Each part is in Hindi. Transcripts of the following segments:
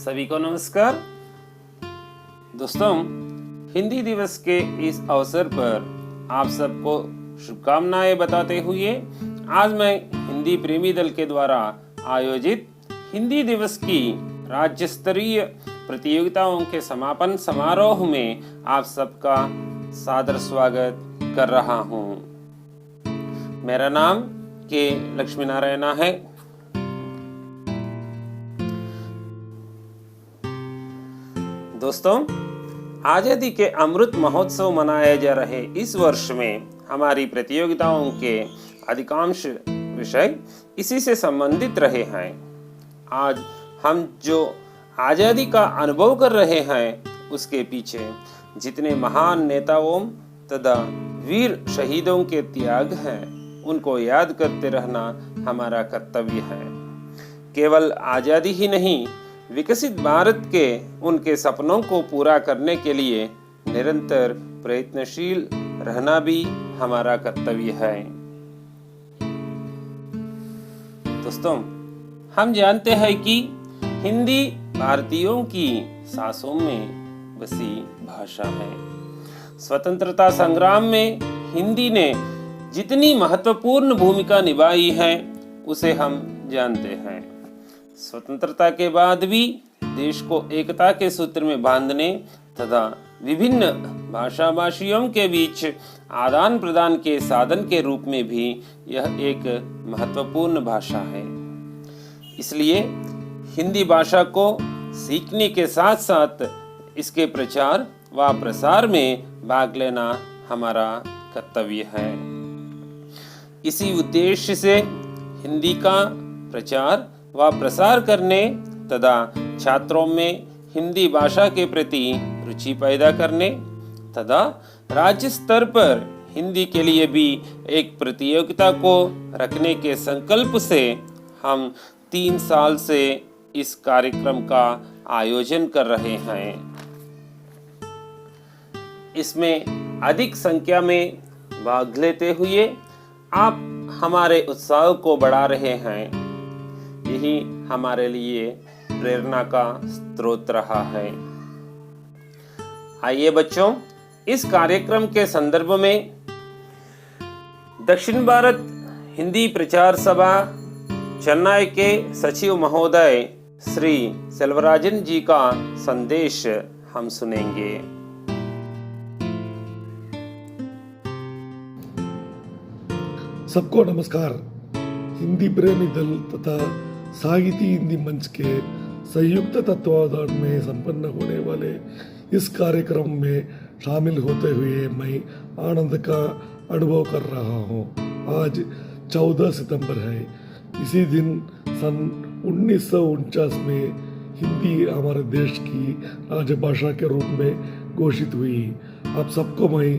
सभी को नमस्कार। दोस्तों, हिंदी दिवस के इस अवसर पर आप सबको शुभकामनाएं बताते हुए आज मैं हिंदी प्रेमी दल के द्वारा आयोजित हिंदी दिवस की राज्य स्तरीय प्रतियोगिताओं के समापन समारोह में आप सबका सादर स्वागत कर रहा हूं। मेरा नाम के लक्ष्मी नारायणा है। दोस्तों, आजादी के अमृत महोत्सव मनाए जा रहे इस वर्ष में हमारी प्रतियोगिताओं के अधिकांश विषय इसी से संबंधित रहे हैं। आज हम जो आजादी का अनुभव कर रहे हैं उसके पीछे जितने महान नेताओं तथा वीर शहीदों के त्याग हैं उनको याद करते रहना हमारा कर्तव्य है। केवल आजादी ही नहीं, विकसित भारत के उनके सपनों को पूरा करने के लिए निरंतर प्रयत्नशील रहना भी हमारा कर्तव्य है। दोस्तों, हम जानते हैं कि हिंदी भारतीयों की सांसों में बसी भाषा है। स्वतंत्रता संग्राम में हिंदी ने जितनी महत्वपूर्ण भूमिका निभाई है उसे हम जानते हैं। स्वतंत्रता के बाद भी देश को एकता के सूत्र में बांधने तथा विभिन्न भाषा भाषियों के बीच आदान प्रदान के साधन के रूप में भी यह एक महत्वपूर्ण भाषा है। इसलिए हिंदी भाषा को सीखने के साथ साथ इसके प्रचार व प्रसार में भाग लेना हमारा कर्तव्य है। इसी उद्देश्य से हिंदी का प्रचार व प्रसार करने तथा छात्रों में हिंदी भाषा के प्रति रुचि पैदा करने तथा राज्य स्तर पर हिंदी के लिए भी एक प्रतियोगिता को रखने के संकल्प से हम 3 साल से इस कार्यक्रम का आयोजन कर रहे हैं। इसमें अधिक संख्या में भाग लेते हुए आप हमारे उत्साह को बढ़ा रहे हैं। यही हमारे लिए प्रेरणा का स्रोत रहा है। आइए बच्चों, इस कार्यक्रम के संदर्भ में दक्षिण भारत हिंदी प्रचार सभा चेन्नई के सचिव महोदय श्री सेल्वराजन जी का संदेश हम सुनेंगे। सबको नमस्कार। हिंदी प्रेमी दल तथा साहिती हिंदी मंच के संयुक्त तत्वावधान में संपन्न होने वाले इस कार्यक्रम में शामिल होते हुए मैं आनंद का अनुभव कर रहा हूँ। आज 14 सितंबर है। इसी दिन सन 1949 में हिंदी हमारे देश की राजभाषा के रूप में घोषित हुई। आप सबको मैं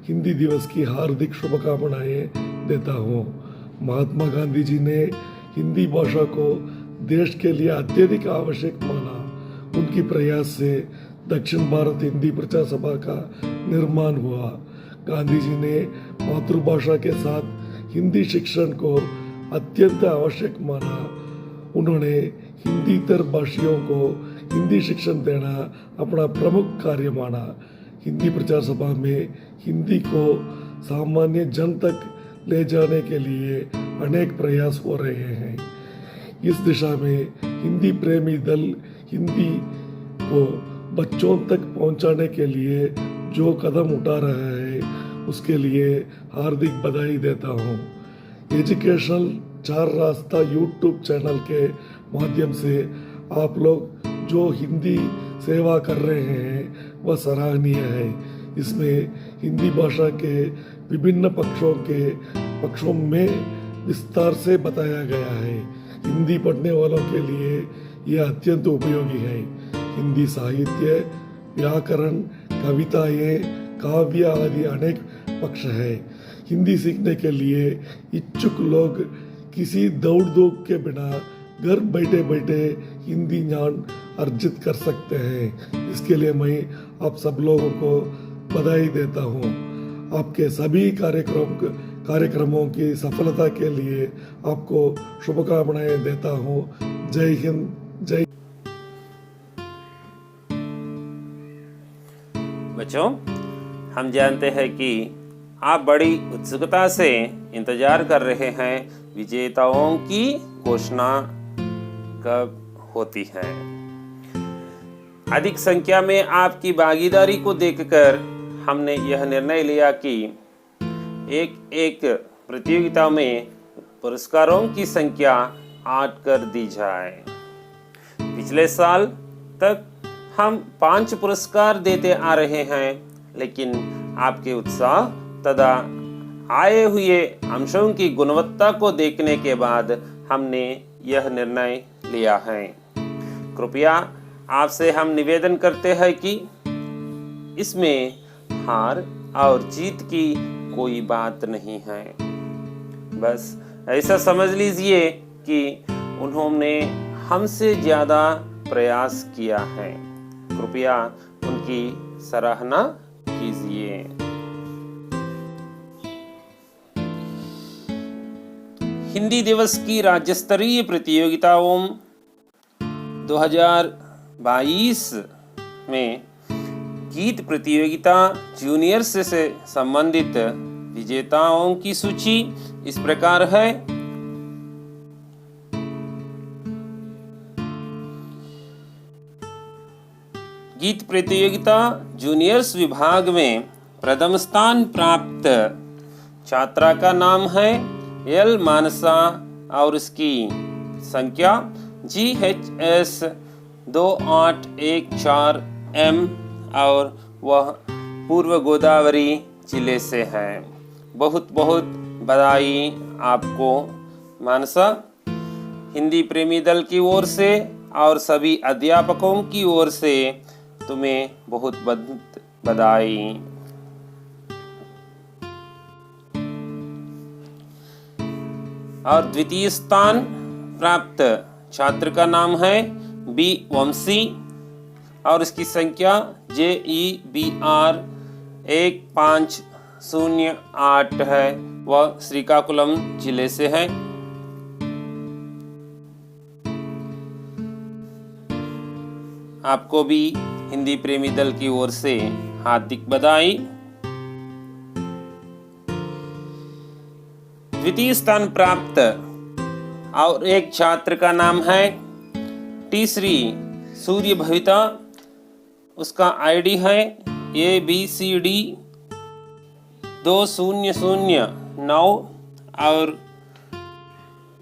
हिंदी दिवस की हार्दिक शुभकामनाएं देता हूँ। महात्मा गांधी जी ने हिंदी भाषा को देश के लिए अत्यधिक आवश्यक माना। उनकी प्रयास से दक्षिण भारत हिंदी प्रचार सभा का निर्माण हुआ। गांधी जी ने मातृभाषा के साथ हिंदी शिक्षण को अत्यंत आवश्यक माना। उन्होंने हिंदीतर भाषियों को हिंदी शिक्षण देना अपना प्रमुख कार्य माना। हिंदी प्रचार सभा में हिंदी को सामान्य जन तक ले जाने के लिए अनेक प्रयास हो रहे हैं। इस दिशा में हिंदी प्रेमी दल हिंदी को बच्चों तक पहुंचाने के लिए जो कदम उठा रहा है उसके लिए हार्दिक बधाई देता हूं। एजुकेशनल 4 रास्ता यूट्यूब चैनल के माध्यम से आप लोग जो हिंदी सेवा कर रहे हैं वह सराहनीय है। इसमें हिंदी भाषा के विभिन्न पक्षों में विस्तार से बताया गया है। हिंदी पढ़ने वालों के लिए यह अत्यंत उपयोगी है। हिंदी साहित्य, व्याकरण, कविताएं, काव्य आदि अनेक पक्ष है। हिंदी सीखने के लिए इच्छुक लोग किसी दौड़ धूप के बिना घर बैठे बैठे हिंदी ज्ञान अर्जित कर सकते हैं। इसके लिए मैं आप सब लोगों को बधाई देता हूँ। आपके सभी कार्यक्रमों की सफलता के लिए आपको शुभकामनाएं देता हूँ। जय हिंद, जय। बच्चों, हम जानते हैं कि आप बड़ी उत्सुकता से इंतजार कर रहे हैं विजेताओं की घोषणा कब होती है। अधिक संख्या में आपकी भागीदारी को देखकर हमने यह निर्णय लिया कि एक एक प्रतियोगिता में पुरस्कारों की संख्या 8 कर दी जाए। पिछले साल तक हम 5 पुरस्कार देते आ रहे हैं, लेकिन आपके उत्साह तथा आए हुए अंशों की गुणवत्ता को देखने के बाद हमने यह निर्णय लिया है। कृपया आपसे हम निवेदन करते हैं कि इसमें हार और जीत की कोई बात नहीं है। बस ऐसा समझ लीजिए कि उन्होंने हमसे ज्यादा प्रयास किया है। कृपया उनकी सराहना कीजिए। हिंदी दिवस की राज्य स्तरीय प्रतियोगिताओं 2022 में गीत प्रतियोगिता जूनियर्स से संबंधित विजेताओं की सूची इस प्रकार है। गीत प्रतियोगिता जूनियर्स विभाग में प्रथम स्थान प्राप्त छात्रा का नाम है एल मानसा और इसकी संख्या GHS 2814M और वह पूर्व गोदावरी जिले से है। बहुत बहुत बधाई आपको मानसा। हिंदी प्रेमी दल की ओर से और सभी अध्यापकों की ओर से तुम्हें बहुत बहुत बधाई। और द्वितीय स्थान प्राप्त छात्र का नाम है बी वंशी और इसकी संख्या JEBR 1508 है। वह श्रीकाकुलम जिले से है। आपको भी हिंदी प्रेमी दल की ओर से हार्दिक बधाई। द्वितीय स्थान प्राप्त और एक छात्र का नाम है टी श्री सूर्य भविता। उसका ID है ABCD 2009 और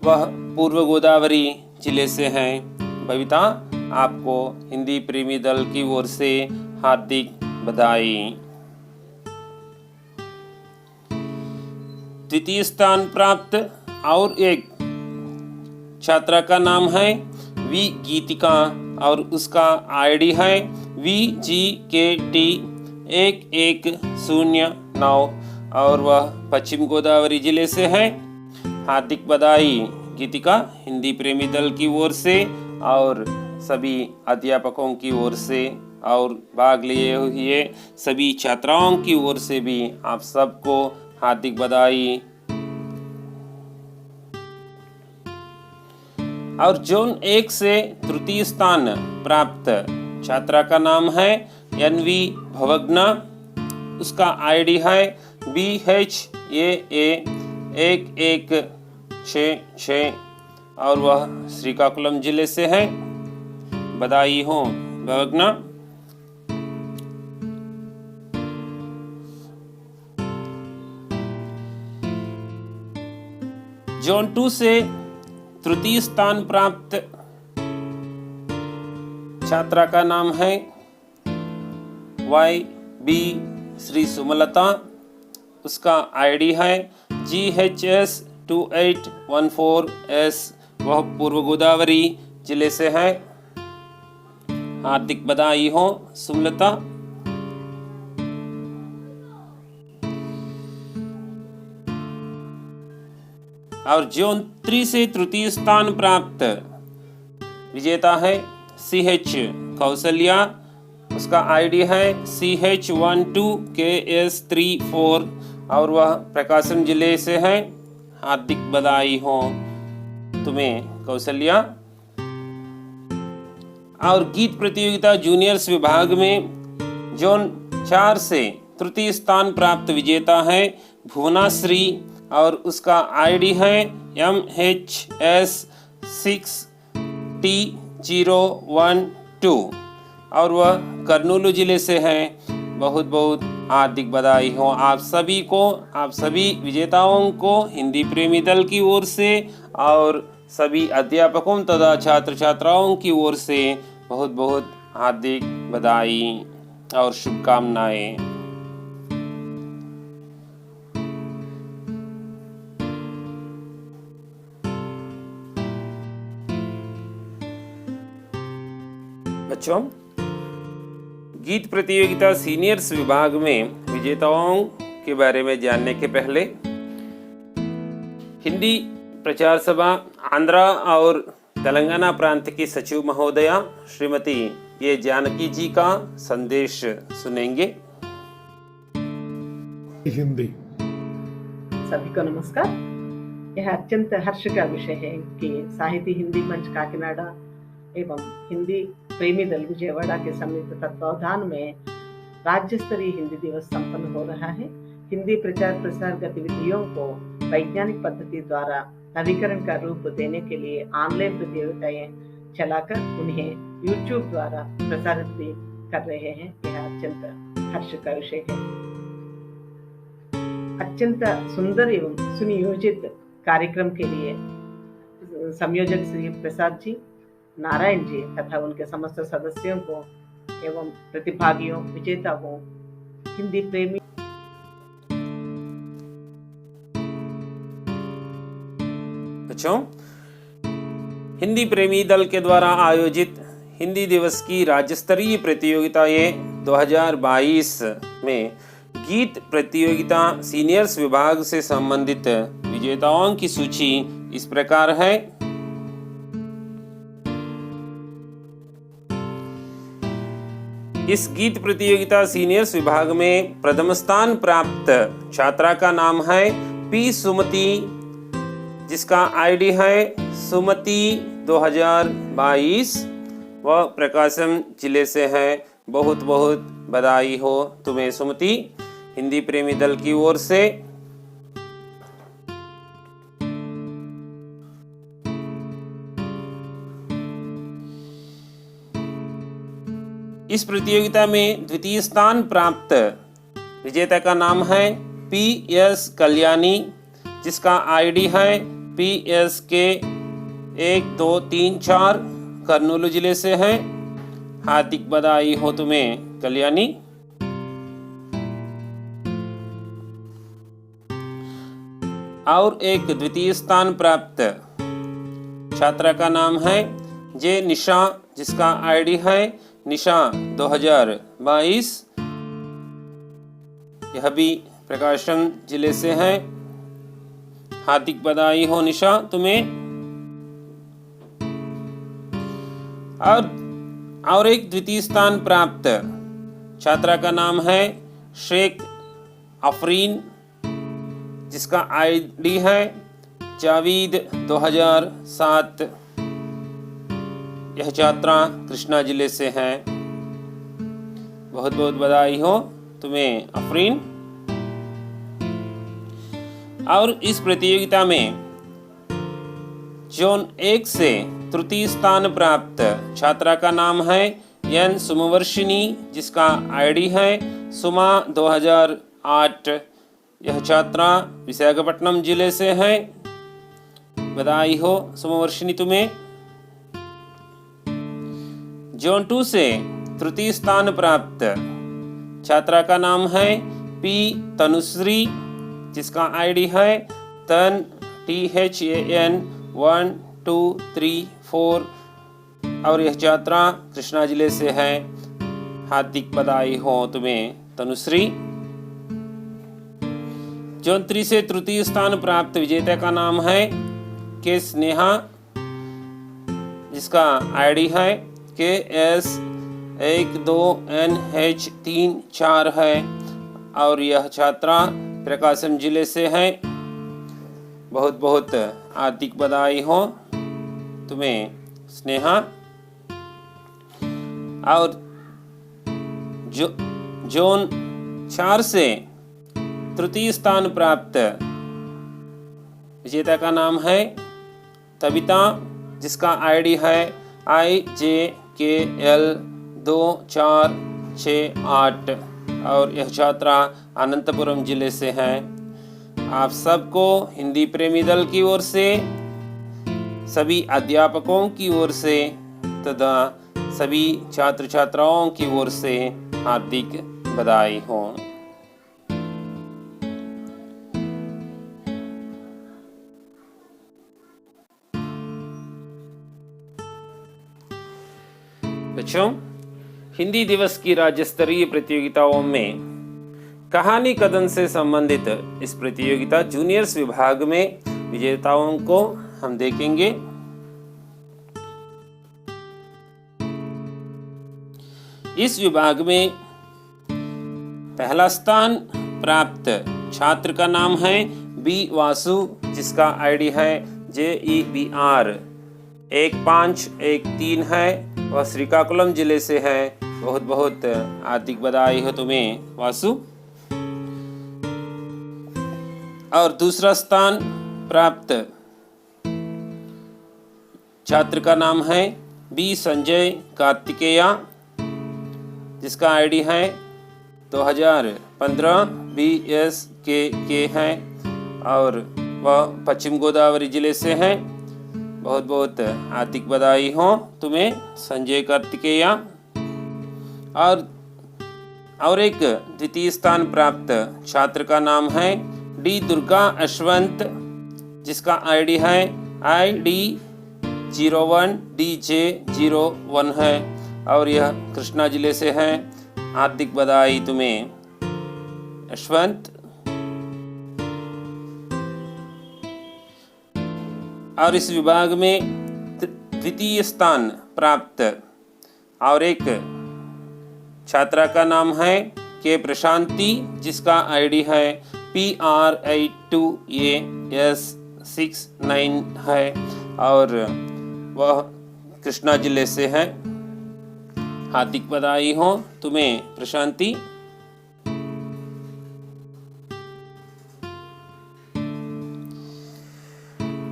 वह पूर्व गोदावरी जिले से है। भविता, आपको हिंदी प्रेमी दल की ओर से हार्दिक बधाई। द्वितीय स्थान प्राप्त और एक छात्रा का नाम है वी गीतिका और उसका ID है VGKT 1109 और वह पश्चिम गोदावरी जिले से है। हार्दिक बधाई गीतिका, हिंदी प्रेमी दल की ओर से और सभी अध्यापकों की ओर से और भाग लिए हुए सभी छात्राओं की ओर से भी आप सबको हार्दिक बधाई। और जोन 1 से तृतीय स्थान प्राप्त छात्रा का नाम है NV भवग्ना। उसका ID है BHAA 1166 और वह श्रीकाकुलम जिले से है। बधाई हो भवग्ना। जोन 2 से तृतीय स्थान प्राप्त छात्रा का नाम है YB श्री सुमलता। उसका ID है GHS 2814S। वह पूर्व गोदावरी जिले से है। हार्दिक बधाई हो सुमलता। और जोन 3 से तृतीय स्थान प्राप्त विजेता है CH कौशल्या। उसका ID है CH12KS34 और वह प्रकाशम जिले से है। हार्दिक बधाई हो तुम्हें कौशल्या। और गीत प्रतियोगिता जूनियर्स विभाग में जोन 4 से तृतीय स्थान प्राप्त विजेता है भुवनाश्री और उसका आईडी है MHS6T012 और वह कर्नूल जिले से है। बहुत बहुत हार्दिक बधाई हो आप सभी को, आप सभी विजेताओं को हिंदी प्रेमी दल की ओर से और सभी अध्यापकों तथा छात्र छात्राओं की ओर से बहुत बहुत हार्दिक बधाई और शुभकामनाएं। बच्चों, गीत प्रतियोगिता सीनियर्स विभाग में विजेताओं के बारे में जानने के पहले हिंदी प्रचार सभा आंध्रा और तेलंगाना प्रांत की सचिव महोदया श्रीमती ये जानकी जी का संदेश सुनेंगे। हिंदी। सभी को नमस्कार। यह अत्यंत हर्ष का विषय है कि साहित्य हिंदी मंच काकीनाडा एवं हिंदी प्रेमी दल विजयवाड़ा के संयुक्त तत्वावधान में राज्य स्तरीय हिंदी दिवस संपन्न हो रहा है। हिंदी प्रचार प्रसार गतिविधियों को वैज्ञानिक पद्धति द्वारा नवीकरण का रूप देने के लिए ऑनलाइन प्रतियोगिताएं चलाकर उन्हें YouTube द्वारा प्रसारित भी कर रहे हैं। यह अत्यंत हर्ष का विषय है। अत्यंत सुंदर एवं सुनियोजित कार्यक्रम के लिए संयोजक श्री प्रसाद जी, नारायण जी तथा उनके समस्त सदस्यों को एवं प्रतिभागियों, विजेताओं, हिंदी प्रेमी बच्चों, हिंदी प्रेमी दल के द्वारा आयोजित हिंदी दिवस की राज्य स्तरीय प्रतियोगिताएं 2022 में गीत प्रतियोगिता सीनियर्स विभाग से संबंधित विजेताओं की सूची इस प्रकार है। इस गीत प्रतियोगिता सीनियर्स विभाग में प्रथम स्थान प्राप्त छात्रा का नाम है पी सुमति, जिसका आईडी है सुमति 2022। वह प्रकाशम जिले से है। बहुत बहुत बधाई हो तुम्हें सुमति, हिंदी प्रेमी दल की ओर से। इस प्रतियोगिता में द्वितीय स्थान प्राप्त विजेता का नाम है PS कल्याणी, जिसका आईडी है PSK 1234, कर्नूल जिले से है। हार्दिक बधाई हो तुम्हें कल्याणी। और एक द्वितीय स्थान प्राप्त छात्रा का नाम है जे निशा, जिसका आईडी है निशा 2022। यह भी प्रकाशम जिले से है। हार्दिक बधाई हो निशा तुम्हें। और एक द्वितीय स्थान प्राप्त छात्रा का नाम है शेख अफरीन, जिसका आईडी है जावीद 2007। यह छात्रा कृष्णा जिले से है। बहुत बहुत बधाई हो तुम्हें अफरीन। और इस प्रतियोगिता में जोन 1 से तृतीय स्थान प्राप्त छात्रा का नाम है एन सुमवर्षिनी, जिसका आईडी है सुमा 2008। यह छात्रा विशाखापट्टनम जिले से है। बधाई हो सुमवर्षिनी तुम्हें। जोन 2 से तृतीय स्थान प्राप्त छात्रा का नाम है पी तनुश्री, जिसका आईडी है तन THAN 1234 और यह छात्रा कृष्णा जिले से है। हार्दिक बधाई हो तुम्हें तनुश्री। जोन 3 से तृतीय स्थान प्राप्त विजेता का नाम है के स्नेहा, जिसका आईडी है KS 12NH34 है और यह छात्रा प्रकाशम जिले से है। बहुत बहुत हार्दिक बधाई हो तुम्हें स्नेहा। और जोन 4 से तृतीय स्थान प्राप्त विजेता का नाम है तबिता, जिसका आईडी है IJKL2468 और यह छात्रा अनंतपुरम जिले से है। आप सबको हिंदी प्रेमी दल की ओर से, सभी अध्यापकों की ओर से तथा सभी छात्र छात्राओं की ओर से हार्दिक बधाई हो। बच्चों, हिंदी दिवस की राज्य स्तरीय प्रतियोगिताओं में कहानी कथन से संबंधित इस प्रतियोगिता जूनियर्स विभाग में विजेताओं को हम देखेंगे। इस विभाग में पहला स्थान प्राप्त छात्र का नाम है बी वासु, जिसका आईडी है JEBR1513 है। वह श्रीकाकुलम जिले से है। बहुत बहुत हार्दिक बधाई हो तुम्हें वासु। और दूसरा स्थान प्राप्त छात्र का नाम है बी संजय कार्तिकेया, जिसका आईडी है 2015 BSKK है और वह पश्चिम गोदावरी जिले से है। बहुत बहुत हार्दिक बधाई हो तुम्हें संजय कार्तिकेया। और एक द्वितीय स्थान प्राप्त छात्र का नाम है डी दुर्गा अश्वंत, जिसका आईडी है ID01DJ01 है और यह कृष्णा जिले से है। हार्दिक बधाई तुम्हें अश्वंत। और इस विभाग में द्वितीय स्थान प्राप्त और एक छात्रा का नाम है के प्रशांति, जिसका आईडी है PR82AS69 है और वह कृष्णा जिले से है। हार्दिक बधाई हो तुम्हें प्रशांति।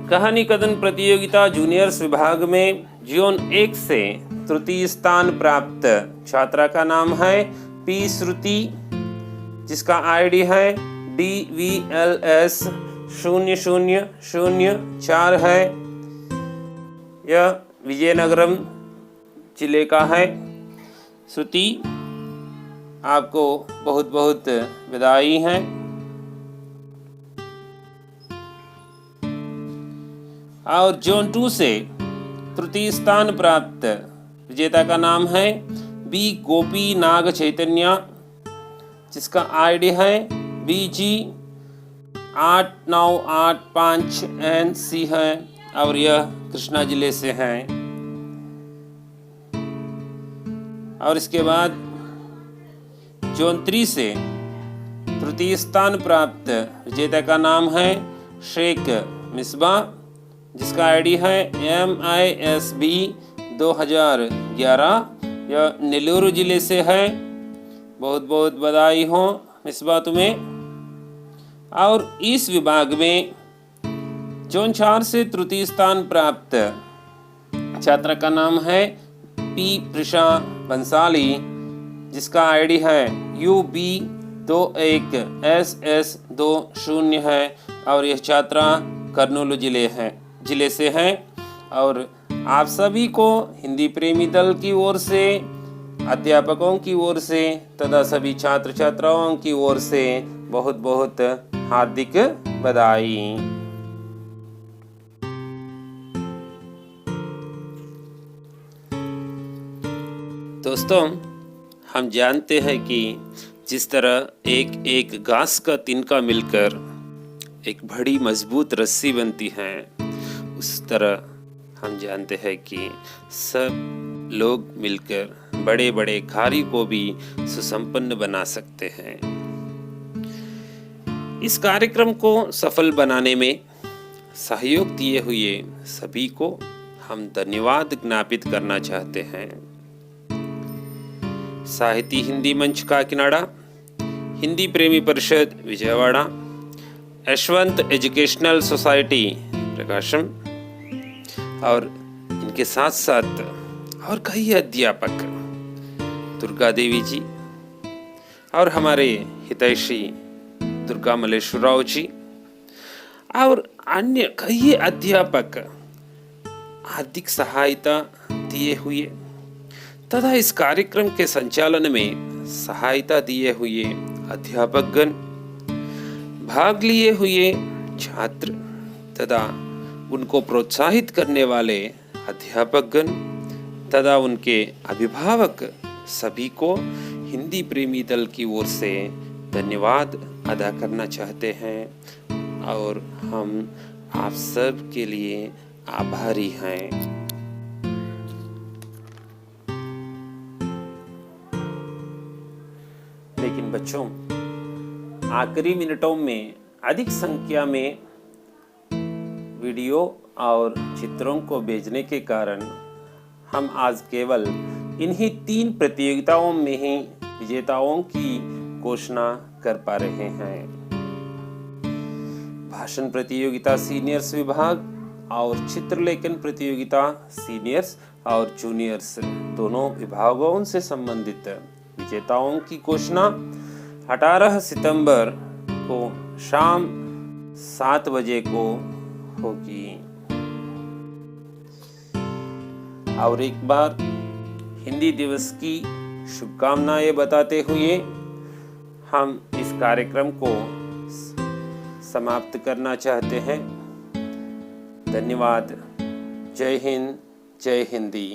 कहानी कथन प्रतियोगिता जूनियर्स विभाग में जोन 1 से तृतीय स्थान प्राप्त छात्रा का नाम है पी श्रुति, जिसका आईडी है DVLS0004 है। यह विजयनगरम जिले का है। श्रुति, आपको बहुत बहुत बधाई है। और जोन 2 से तृतीय स्थान प्राप्त विजेता का नाम है बी गोपी नाग चैतन्य, जिसका आईडी है BG8985NC है और यह कृष्णा जिले से है। और इसके बाद जोन 3 से तृतीय स्थान प्राप्त विजेता का नाम है शेख मिसबा, जिसका आईडी है MISB 2011। यह नेल्लोर जिले से है। बहुत बहुत बधाई हो मिसबा तुम्हें। और इस विभाग में जोन 4 से तृतीय स्थान प्राप्त छात्रा का नाम है पी प्रिशा बंसाली, जिसका आईडी है UB21SS20 है और यह छात्रा कर्नूल जिले से है। और आप सभी को हिंदी प्रेमी दल की ओर से, अध्यापकों की ओर से तथा सभी छात्र छात्राओं की ओर से बहुत बहुत हार्दिक बधाई। दोस्तों, हम जानते हैं कि जिस तरह एक एक घास का तिनका मिलकर एक बड़ी मजबूत रस्सी बनती है, उस तरह हम जानते हैं कि सब लोग मिलकर बड़े बड़े कार्य को भी सुसंपन्न बना सकते हैं। इस कार्यक्रम को सफल बनाने में सहयोग दिए हुए सभी को हम धन्यवाद ज्ञापित करना चाहते हैं। साहिती हिंदी मंच काकीनाडा, हिंदी प्रेमी परिषद विजयवाड़ा, यशवंत एजुकेशनल सोसाइटी प्रकाशम और इनके साथ साथ और कई अध्यापक, दुर्गा देवी जी और हमारे हितैषी दुर्गा मलेश्वर राव जी और अन्य कई अध्यापक आर्थिक सहायता दिए हुए तथा इस कार्यक्रम के संचालन में सहायता दिए हुए अध्यापकगण, भाग लिए हुए छात्र तथा उनको प्रोत्साहित करने वाले अध्यापकगण तथा उनके अभिभावक सभी को हिंदी प्रेमी दल की ओर से धन्यवाद अदा करना चाहते हैं और हम आप सब के लिए आभारी हैं। लेकिन बच्चों, आखिरी मिनटों में अधिक संख्या में वीडियो और चित्रों को भेजने के कारण हम आज केवल इन्हीं 3 प्रतियोगिताओं में ही विजेताओं की घोषणा कर पा रहे हैं। भाषण प्रतियोगिता सीनियर्स विभाग और चित्रलेखन प्रतियोगिता सीनियर्स और जूनियर्स दोनों विभागों से संबंधित विजेताओं की घोषणा 18 सितंबर को शाम 7 बजे को होगी। और एक बार हिंदी दिवस की शुभकामनाएं बताते हुए हम इस कार्यक्रम को समाप्त करना चाहते हैं। धन्यवाद। जय हिंद, जय हिंदी।